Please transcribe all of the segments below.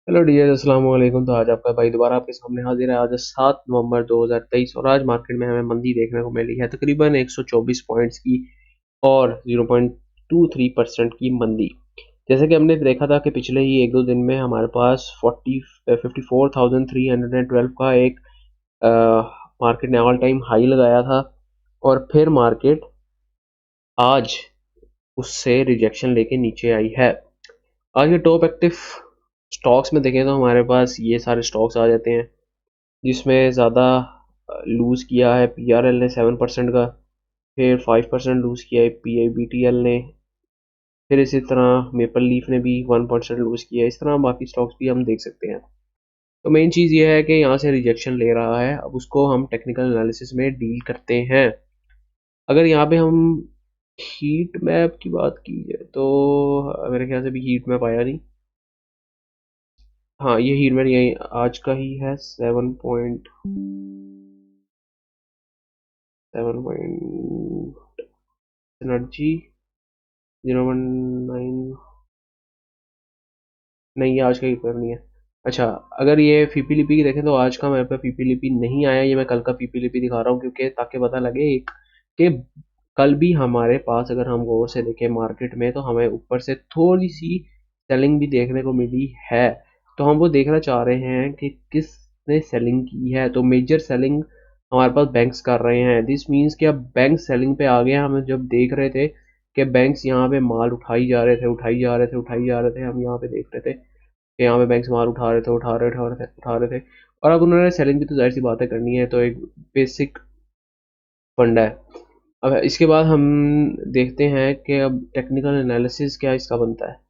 Hello dear, अस्सलाम वालेकुम। तो आज आपका भाई दोबारा आपके सामने हाजिर है। आज 7 नवंबर 2023 और आज मार्केट में हमें मंदी देखने को मिली है, तकरीबन 124 पॉइंट्स की और 0.23% की मंदी। जैसे कि हमने देखा था कि पिछले ही एक दो दिन में हमारे पास 54,312 का एक मार्केट ने ऑल टाइम हाई लगाया था और फिर मार्केट आज उससे रिजेक्शन लेके नीचे आई है। आज के टॉप एक्टिव स्टॉक्स में देखें तो हमारे पास ये सारे स्टॉक्स आ जाते हैं जिसमें ज़्यादा लूज़ किया है पीआरएल ने 7% का। फिर 5% लूज़ किया है पीआईबीटीएल ने। फिर इसी तरह मेपल लीफ ने भी 1% लूज़ किया है। इस तरह बाकी स्टॉक्स भी हम देख सकते हैं। तो मेन चीज़ ये है कि यहाँ से रिजेक्शन ले रहा है, अब उसको हम टेक्निकल एनालिसिस में डील करते हैं। अगर यहाँ पे हम हीट मैप की बात की जाए तो मेरे ख्याल से भी हीट मैप आया नहीं। हाँ, ये हीट मैप यही आज का ही है। 7.7 एनर्जी 019। नहीं, ये आज का ही पेपर नहीं है। अच्छा, अगर ये फीपी लिपि की देखें तो आज का मेरे पे फीपी लिपि नहीं आया। ये मैं कल का फीपी लिपि दिखा रहा हूँ क्योंकि ताकि पता लगे एक कि कल भी हमारे पास अगर हम गौर से देखें मार्केट में तो हमें ऊपर से थोड़ी सी सेलिंग भी देखने को मिली है। तो हम वो देखना चाह रहे हैं कि किसने सेलिंग की है। तो मेजर सेलिंग हमारे पास बैंक्स कर रहे हैं। दिस मीन्स कि अब बैंक सेलिंग पे आ गए। हम जब देख रहे थे कि बैंक्स यहाँ पे माल उठाई जा रहे थे उठाई जा रहे थे उठाई जा रहे थे, हम यहाँ पे देख रहे थे कि यहाँ पे बैंक्स माल उठा रहे थे उठा रहे थे। और अब उन्होंने सेलिंग भी तो जाहिर सी बातें करनी है, तो एक बेसिक फंडा है। अब इसके बाद हम देखते हैं कि अब टेक्निकल एनालिसिस क्या इसका बनता है।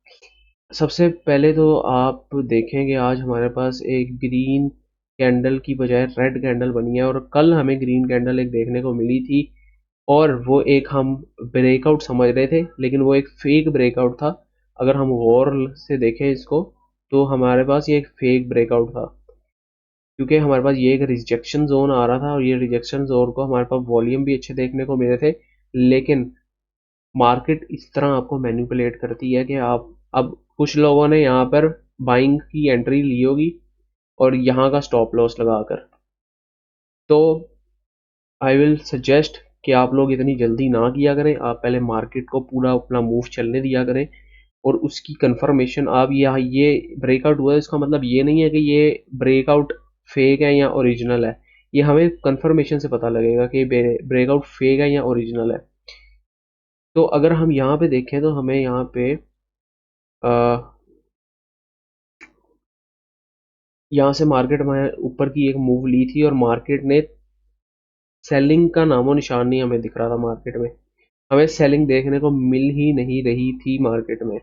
सबसे पहले तो आप देखेंगे आज हमारे पास एक ग्रीन कैंडल की बजाय रेड कैंडल बनी है और कल हमें ग्रीन कैंडल एक देखने को मिली थी और वो एक हम ब्रेकआउट समझ रहे थे, लेकिन वो एक फेक ब्रेकआउट था। अगर हम गौर से देखें इसको तो हमारे पास ये एक फेक ब्रेकआउट था क्योंकि हमारे पास ये एक रिजेक्शन जोन आ रहा था और ये रिजेक्शन जोन को हमारे पास वॉल्यूम भी अच्छे देखने को मिले थे। लेकिन मार्केट इस तरह आपको मैनिपुलेट करती है कि आप अब कुछ लोगों ने यहाँ पर बाइंग की एंट्री ली होगी और यहाँ का स्टॉप लॉस लगाकर। तो आई विल सजेस्ट कि आप लोग इतनी जल्दी ना किया करें। आप पहले मार्केट को पूरा अपना मूव चलने दिया करें और उसकी कंफर्मेशन आप यहाँ ये ब्रेकआउट हुआ है इसका मतलब ये नहीं है कि ये ब्रेकआउट फेक है या ओरिजिनल है। ये हमें कंफर्मेशन से पता लगेगा कि ब्रेकआउट फेक है या ओरिजिनल है। तो अगर हम यहाँ पे देखें तो हमें यहाँ पे यहाँ से मार्केट में ऊपर की एक मूव ली थी और मार्केट ने सेलिंग का नामो निशान नहीं हमें दिख रहा था। मार्केट में हमें सेलिंग देखने को मिल ही नहीं रही थी। मार्केट में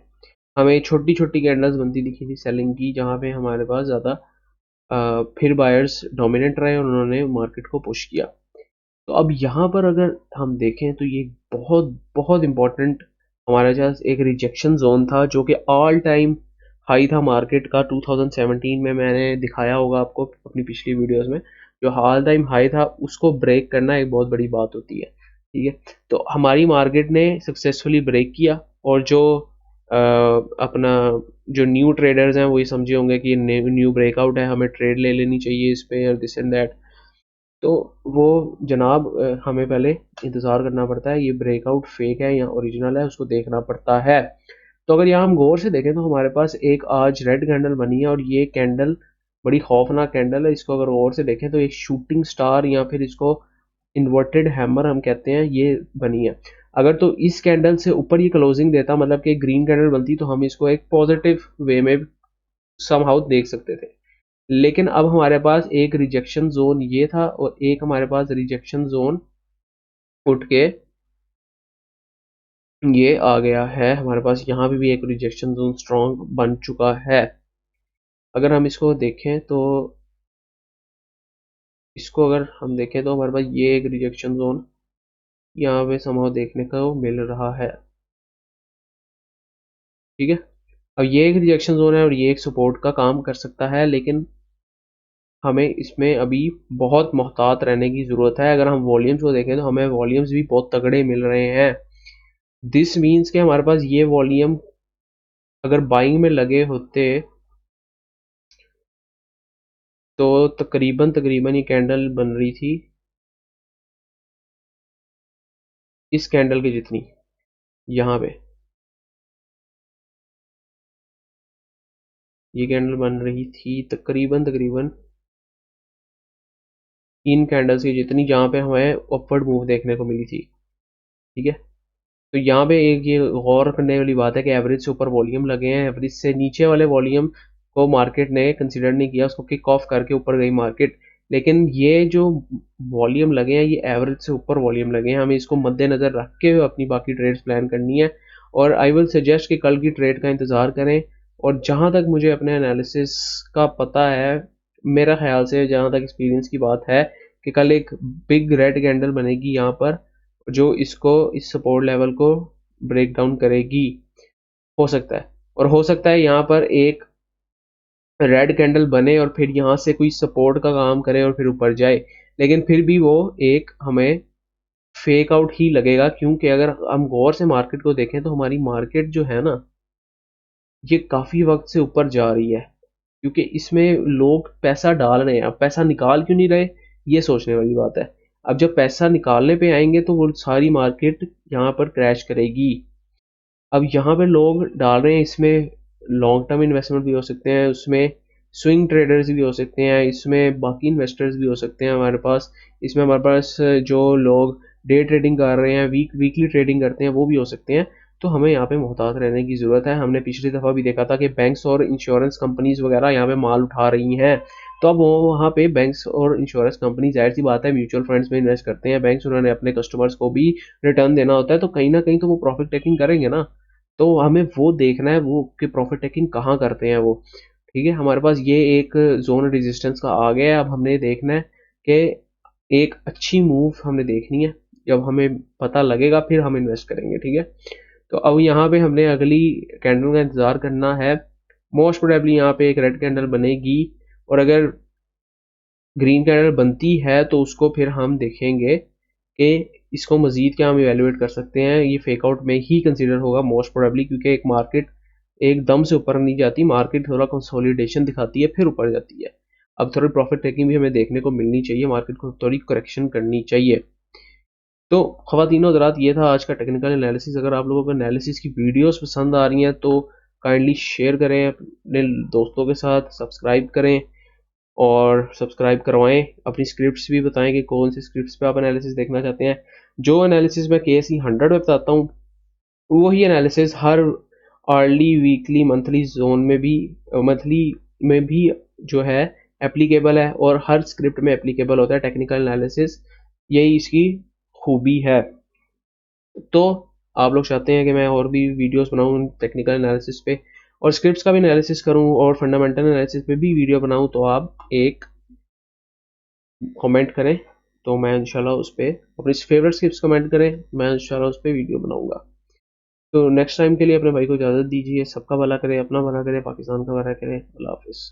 हमें छोटी छोटी कैंडल्स बनती दिखी थी सेलिंग की, जहाँ पे हमारे पास ज़्यादा फिर बायर्स डोमिनेट रहे और उन्होंने मार्केट को पुश किया। तो अब यहाँ पर अगर हम देखें तो ये बहुत बहुत इम्पोर्टेंट हमारे पास एक रिजेक्शन जोन था जो कि ऑल टाइम हाई था मार्केट का। 2017 में मैंने दिखाया होगा आपको अपनी पिछली वीडियोस में। जो ऑल टाइम हाई था उसको ब्रेक करना एक बहुत बड़ी बात होती है, ठीक है। तो हमारी मार्केट ने सक्सेसफुली ब्रेक किया और जो अपना जो न्यू ट्रेडर्स हैं वही समझे होंगे कि न्यू ब्रेकआउट है, हमें ट्रेड ले लेनी चाहिए इस पे और दिस एंड दैट। तो वो जनाब हमें पहले इंतज़ार करना पड़ता है ये ब्रेकआउट फेक है या ओरिजिनल है उसको देखना पड़ता है। तो अगर यहाँ हम गौर से देखें तो हमारे पास एक आज रेड कैंडल बनी है और ये कैंडल बड़ी खौफनाक कैंडल है। इसको अगर गौर से देखें तो एक शूटिंग स्टार या फिर इसको इन्वर्टेड हैमर हम कहते हैं, ये बनी है। अगर तो इस कैंडल से ऊपर ये क्लोजिंग देता मतलब कि ग्रीन कैंडल बनती तो हम इसको एक पॉजिटिव वे में समहाउ देख सकते थे। लेकिन अब हमारे पास एक रिजेक्शन जोन ये था और एक हमारे पास रिजेक्शन जोन उठ के ये आ गया है हमारे पास। यहाँ पे भी एक रिजेक्शन जोन स्ट्रॉन्ग बन चुका है। अगर हम इसको देखें तो इसको अगर हम देखें तो हमारे पास ये एक रिजेक्शन जोन यहाँ पे समहाउ देखने को मिल रहा है, ठीक है। अब ये एक रिजेक्शन जोन है और ये एक सपोर्ट का काम कर सकता है, लेकिन हमें इसमें अभी बहुत मोहतात रहने की ज़रूरत है। अगर हम वॉल्यूम्स को देखें तो हमें वॉल्यूम्स भी बहुत तगड़े मिल रहे हैं। दिस मीन्स कि हमारे पास ये वॉल्यूम अगर बाइंग में लगे होते तो तकरीबन तकरीबन ये कैंडल बन रही थी इस कैंडल की जितनी, यहाँ पे ये कैंडल बन रही थी तकरीबन तकरीबन इन कैंडल्स की जितनी, जहाँ पे हमें अपवर्ड मूव देखने को मिली थी। ठीक है, तो यहाँ पे एक ये गौर करने वाली बात है कि एवरेज से ऊपर वॉल्यूम लगे हैं, एवरेज से नीचे वाले वॉल्यूम को मार्केट ने कंसिडर नहीं किया, उसको किक ऑफ करके ऊपर गई मार्केट। लेकिन ये जो वॉल्यूम लगे हैं ये एवरेज से ऊपर वॉल्यूम लगे हैं, हमें इसको मद्देनजर रख के अपनी बाकी ट्रेड्स प्लान करनी है। और आई विल सजेस्ट कि कल की ट्रेड का इंतज़ार करें। और जहाँ तक मुझे अपने एनालिसिस का पता है, मेरा ख्याल से जहाँ तक एक्सपीरियंस की बात है कि कल एक बिग रेड कैंडल बनेगी यहाँ पर, जो इसको इस सपोर्ट लेवल को ब्रेक डाउन करेगी। हो सकता है, और हो सकता है यहाँ पर एक रेड कैंडल बने और फिर यहाँ से कोई सपोर्ट का काम करे और फिर ऊपर जाए, लेकिन फिर भी वो एक हमें फेक आउट ही लगेगा। क्योंकि अगर हम गौर से मार्केट को देखें तो हमारी मार्केट जो है ना, ये काफ़ी वक्त से ऊपर जा रही है, क्योंकि इसमें लोग पैसा डाल रहे हैं। अब पैसा निकाल क्यों नहीं रहे, ये सोचने वाली बात है। अब जब पैसा निकालने पे आएंगे तो वो सारी मार्केट यहाँ पर क्रैश करेगी। अब यहाँ पे लोग डाल रहे हैं, इसमें लॉन्ग टर्म इन्वेस्टमेंट भी हो सकते हैं, उसमें स्विंग ट्रेडर्स भी हो सकते हैं, इसमें बाकी इन्वेस्टर्स भी हो सकते हैं हमारे पास। इसमें हमारे पास जो लोग डे ट्रेडिंग कर रहे हैं, वीकली ट्रेडिंग करते हैं, वो भी हो सकते हैं। तो हमें यहाँ पे मुहतात रहने की ज़रूरत है। हमने पिछली दफ़ा भी देखा था कि बैंक्स और इंश्योरेंस कंपनीज वगैरह यहाँ पे माल उठा रही हैं। तो अब वो वहाँ पे बैंक्स और इंश्योरेंस कंपनी, जाहिर सी बात है, म्यूचुअल फंड्स में इन्वेस्ट करते हैं बैंक्स, उन्होंने अपने कस्टमर्स को भी रिटर्न देना होता है, तो कहीं ना कहीं तो वो प्रॉफिट टेकिंग करेंगे ना। तो हमें वो देखना है वो कि प्रॉफिट टेकिंग कहाँ करते हैं वो। ठीक है, हमारे पास ये एक जोन रेजिस्टेंस का आ गया है। अब हमने देखना है कि एक अच्छी मूव हमने देखनी है, जब हमें पता लगेगा फिर हम इन्वेस्ट करेंगे। ठीक है, तो अब यहाँ पे हमने अगली कैंडल का इंतज़ार करना है। मोस्ट प्रोबेबली यहाँ पे एक रेड कैंडल बनेगी, और अगर ग्रीन कैंडल बनती है तो उसको फिर हम देखेंगे कि इसको मज़ीद क्या हम इवेलुएट कर सकते हैं। ये फेक आउट में ही कंसीडर होगा मोस्ट प्रोबेबली, क्योंकि एक मार्केट एकदम से ऊपर नहीं जाती, मार्केट थोड़ा कंसोलिडेशन दिखाती है फिर ऊपर जाती है। अब थोड़ी प्रॉफिट टेकिंग भी हमें देखने को मिलनी चाहिए, मार्केट को थोड़ी करेक्शन करनी चाहिए। तो ख़वातीन और हज़रात, ये था आज का टेक्निकल एनालिसिस। अगर आप लोगों को एनालिसिस की वीडियोस पसंद आ रही हैं तो काइंडली शेयर करें अपने दोस्तों के साथ, सब्सक्राइब करें और सब्सक्राइब करवाएं। अपनी स्क्रिप्ट्स भी बताएं कि कौन सी स्क्रिप्ट्स पे आप एनालिसिस देखना चाहते हैं। जो एनालिसिस मैं KSE 100 में बताता हूँ, वही analysis her early, weekly, monthly zone में भी, मंथली में भी जो है एप्लीकेबल है, और हर स्क्रिप्ट में एप्लीकेबल होता है टेक्निकल एनालिसिस। यही इसकी खूबी है। तो आप लोग चाहते हैं कि मैं और भी वीडियोस बनाऊं टेक्निकल एनालिसिस पे, और स्क्रिप्ट्स का भी एनालिसिस करूं, और फंडामेंटल एनालिसिस पे भी वीडियो बनाऊं, तो आप एक कमेंट करें, तो मैं इंशाल्लाह उस पर अपनी फेवरेट स्क्रिप्ट्स कमेंट करें, मैं इंशाल्लाह उस पर वीडियो बनाऊंगा। तो नेक्स्ट टाइम के लिए अपने भाई को इजाज़त दीजिए। सबका भला करे, अपना भला करे, पाकिस्तान का भला करे। अल्लाह हाफिज़।